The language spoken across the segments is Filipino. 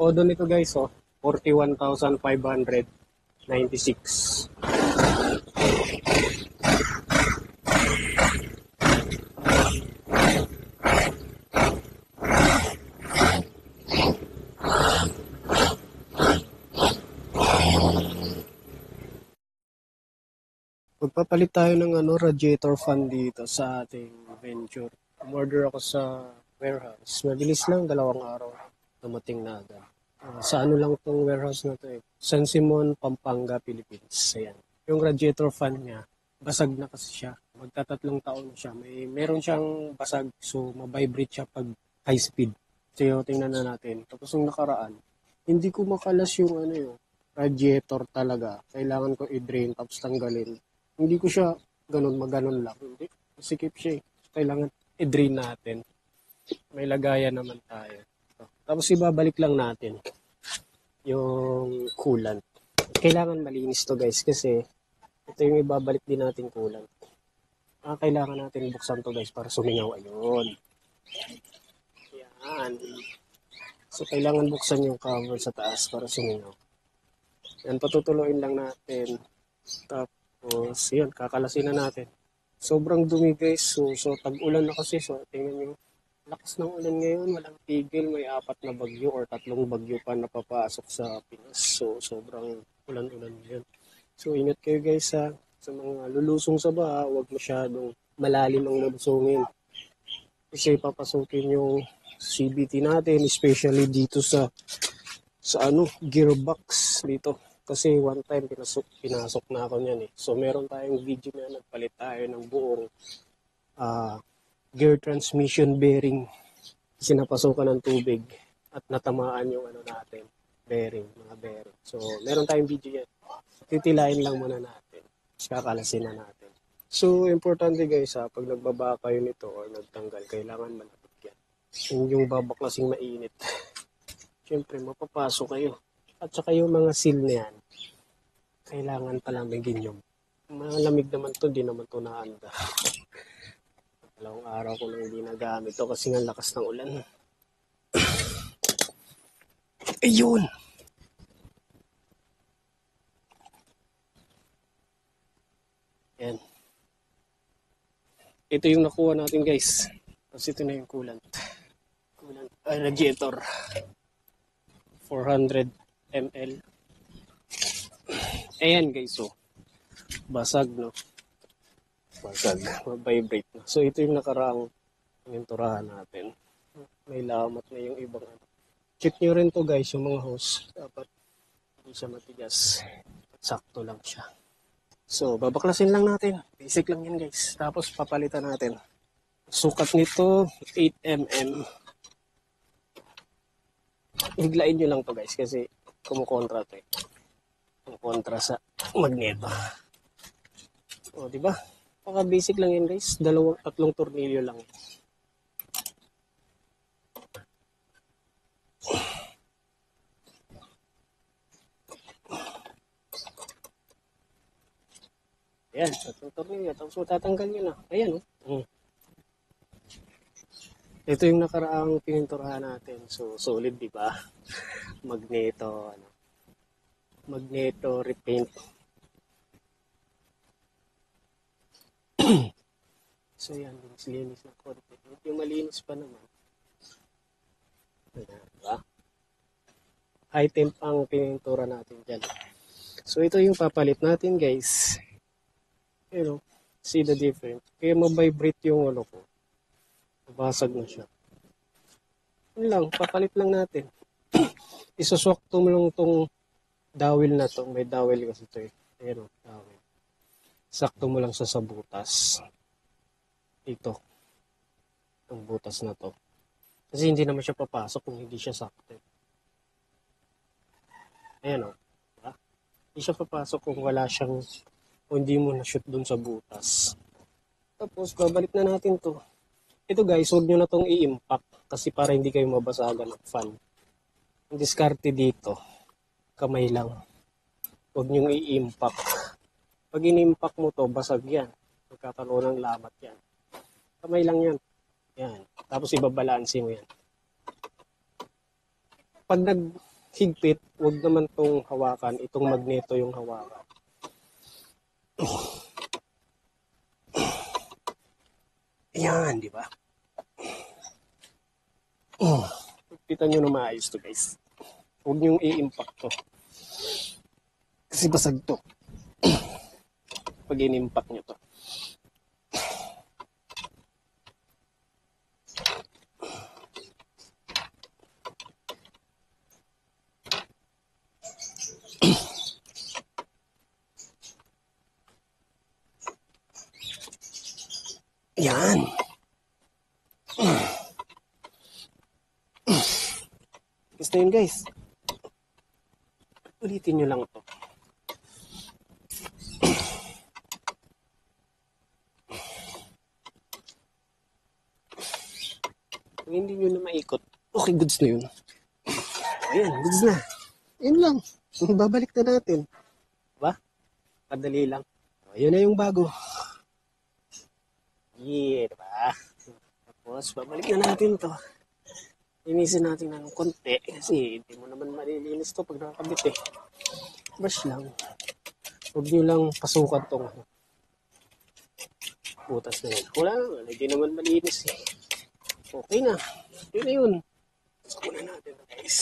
Todo nito guys, 41,596. Magpapalit tayo ng radiator fan dito sa ating venture. Umorder ako sa warehouse. Mabilis lang, 2 araw. Dumating na agad. Sa ano lang tong warehouse na to San Simon, Pampanga, Philippines. Ayan. Yung radiator fan niya, basag na kasi siya. Magtatatlong taon na siya. Meron siyang basag, so mabibrate siya pag high speed. So tingnan na natin. Tapos yung nakaraan, hindi ko makalas yung radiator talaga. Kailangan ko i-drain tapos tanggalin. Hindi ko siya maganon lang. Hindi. Masikip siya Kailangan i-drain natin. May lagayan naman tayo. Tapos ibabalik lang natin yung coolant. Kailangan malinis to guys kasi ito yung ibabalik din natin coolant. Kailangan natin buksan to guys para sumingaw. Ayun. Yan. So kailangan buksan yung cover sa taas para sumingaw. Yan, patutuloyin lang natin. Tapos, yun, kakalasin na natin. Sobrang dumi guys. So tag-ulan na kasi. So, tingnan nyo. Lakas ng ulan ngayon. Walang tigil. May 4 na bagyo or 3 bagyo pa napapasok sa Pinas. So, sobrang ulan-ulan ngayon. So, ingat kayo guys sa mga lulusong sa baha. Huwag masyadong malalim ang lulusungin. Kasi papasukin yung CBT natin. Especially dito sa gearbox dito. Kasi one time pinasok na ako niyan So meron tayong video na nagpalit tayo ng buong gear transmission bearing. Kasi napasukan ng tubig at natamaan yung natin, mga bearing. So meron tayong video yan. Titilayin lang muna natin. Kakalasin na natin. So importante guys pag nagbaba kayo nito or nagtanggal, kailangan malapit yan. Yung babaklasing mainit. Siyempre mapapasok kayo. At saka yung mga seal na yan, kailangan palamigin yung malamig naman to, di naman to naanda. 2 araw ko nang hindi nagamit to kasi nga lakas ng ulan. Ayun! Yan. Ito yung nakuha natin guys. Tapos ito na yung coolant. Radiator. 400 ml. Ayan guys, basag no. Basag, vibrate na. So ito yung nakaraang pininturahan natin. May lamat na yung ibang Check nyo rin to guys, yung mga hose. Dapat hindi siya matigas. Sakto lang siya. So babaklasin lang natin. Basic lang yan guys. Tapos papalitan natin. Sukat nito 8 mm. Higlain nyo lang to guys kasi kumukontra to kontra sa magneto. Di ba? Paka-basic lang yan guys. 2-3 tornilyo lang. Ayan, 3 tornilyo. Tapos matatanggal nyo na. Ayan Ito yung nakaraang pininturahan natin. So, solid, di ba? Magneto, magneto repaint. So yan, linis na konti. Yung malinis pa naman. Diba? High temp ang pinintura natin dyan. So ito yung papalit natin guys. See the difference. Kaya mabibrate yung ko. Basag na siya. Yun lang, papalit lang natin. Isuswak mo lang tong dowel na to. May dowel kasi ito dowel. Sakto mo lang sa butas. Ito. Ang butas na to. Kasi hindi naman siya papasok kung hindi siya sakto. Ayan diba? Hindi siya papasok kung wala siyang kung hindi mo na-shoot dun sa butas. Tapos, babalik na natin to. Ito guys, huwag nyo na tong i-impact kasi para hindi kayo mabasagan ng fan. Ang diskarte dito, kamay lang. Huwag nyo i-impact. Pag in-impact mo to, basag yan. Magkakaroon ng lamat yan. Kamay lang yan. Yan. Tapos ibabalansin mo yan. Pag higpit, wag naman tong hawakan, itong magneto yung hawakan. Yan, di ba? Higpitan nyo na maayos to, guys. Huwag nyo i-impact to. Kasi basag to. Pag in-impact nyo to. Yan. Gusto yun, guys. Ulitin nyo lang to. Kung hindi nyo na maikot, okay, goods na yun. Ayan, goods na. Yun lang. Babalik na natin. Diba? Kadali lang. Ayun na yung bago. Yeah, diba? Tapos, babalik na natin to. Linisin natin ng konti kasi hindi mo naman malilinis to pag nakakabit eh. Brush lang. Huwag nyo lang pasukan tong butas na yun. Wala, hindi naman malinis eh. Okay na. Yun na yun. Gusto na natin to, guys.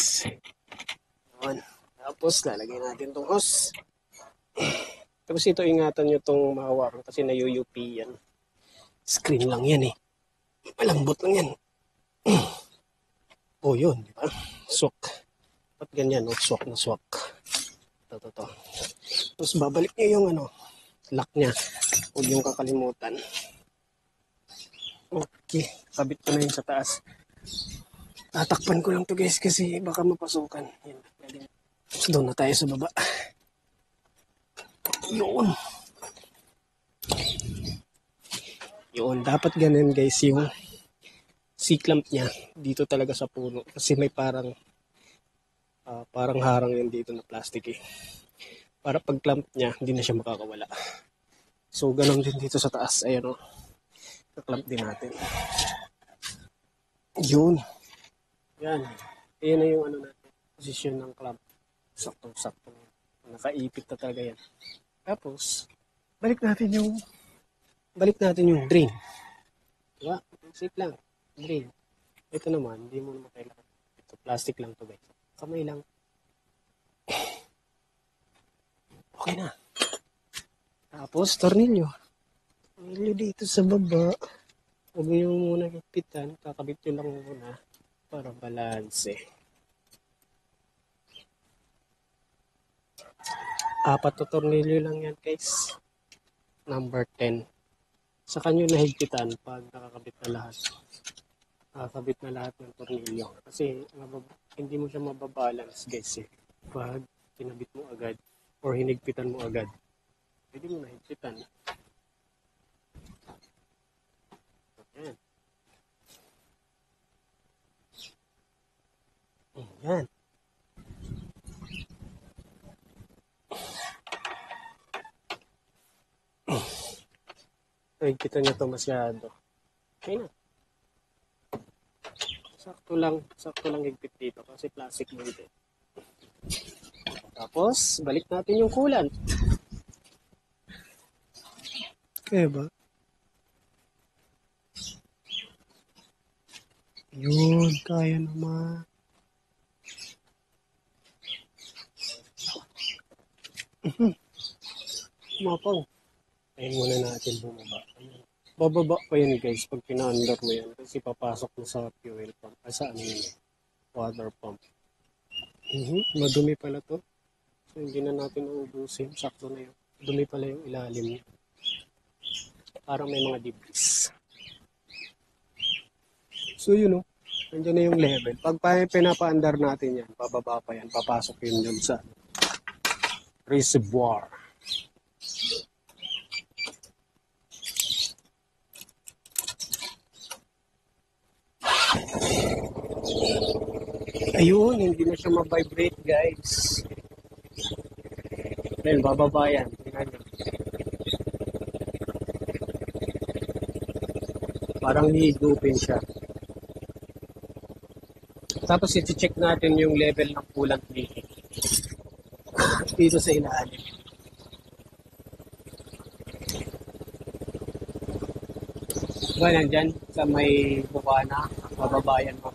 Yun. Tapos, lalagay natin tong hose. Tapos ito, ingatan nyo tong mahawakan kasi na-UUP yan. Screen lang yan eh. Malambot lang yan. Oh, yun, di ba? Swak. Ba't ganyan, no? Swak na swak. Ito. Tapos babalik nyo yung lock niya. Huwag yung kakalimutan. Okay, kabit ko na yun sa taas. Tatakpan ko lang to, guys, kasi baka mapasukan. Yan. Tapos doon na tayo sa baba. Yun, dapat ganun, guys, yung C-clamp niya dito talaga sa puno kasi may parang harang yun dito na plastic eh. Para pag clamp niya, hindi na siya makakawala. So, ganun din dito sa taas. Ayan o. Clamp din natin. Yun. Yan. Ayan na yung natin. Position ng clamp. Saktong-sakto. Nakaipit na talaga yan. Tapos, balik natin yung drain. Diba? Safe lang. Drain. Ito naman, hindi mo naman kailangan. Ito, plastic lang to, guys. Kamay lang. Okay na. Tapos, tornilyo. Tornilyo dito sa baba. Huwag nyo muna higpitan. Kakabit nyo lang muna para balanse. 4 to tornilyo lang yan, guys. Number 10. Saka nyo nahigpitan pag nakakabit na lahat. Nakakabit na lahat ng tornilyo. Kasi hindi mo siya mababalance, guys. Pag kinabit mo agad or hinigpitan mo agad, pwede mo nahigpitan. Ayan. Ayan. Higpitan nyo ito masyado. Okay na. Sakto lang higpit dito kasi plastic mo dito. Tapos, balik natin yung coolant. Kaya ba? Yun, kaya naman. Mapaw. Ayun muna natin bumaba. Bababa pa yun, guys, pag pina-under mo yan. Kasi papasok mo sa fuel pump. Sa water pump. Madumi pala to. So, hindi na natin uubusin. Sakto na yun. Dumi pala yung ilalim niya. Parang may mga debris. So, yun o. Nandiyan na yung level. Pag pinapa-under natin yan, bababa pa yan. Papasok yun dyan sa reservoir. Ayun, hindi na siya ma-vibrate, guys. Then, bababa yan. Parang hihigupin siya. Tapos i-check natin yung level ng coolant dito sa ilalim. Diba nandyan sa may bukana, mababayan mo.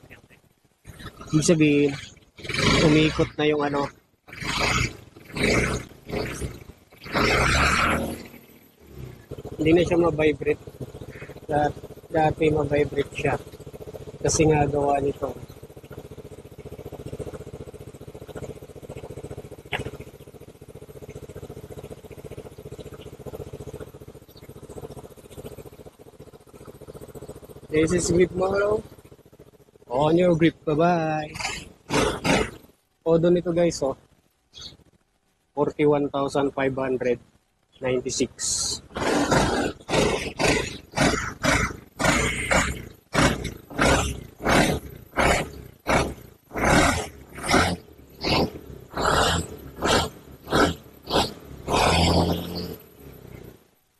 Ibig sabihin, umikot na yung ano. Hindi na siya ma-vibrate. Dati ma-vibrate siya. Kasi nga gawa nito. This is grip model. On your grip. Bye-bye. Odo nito guys, oh. 41,596.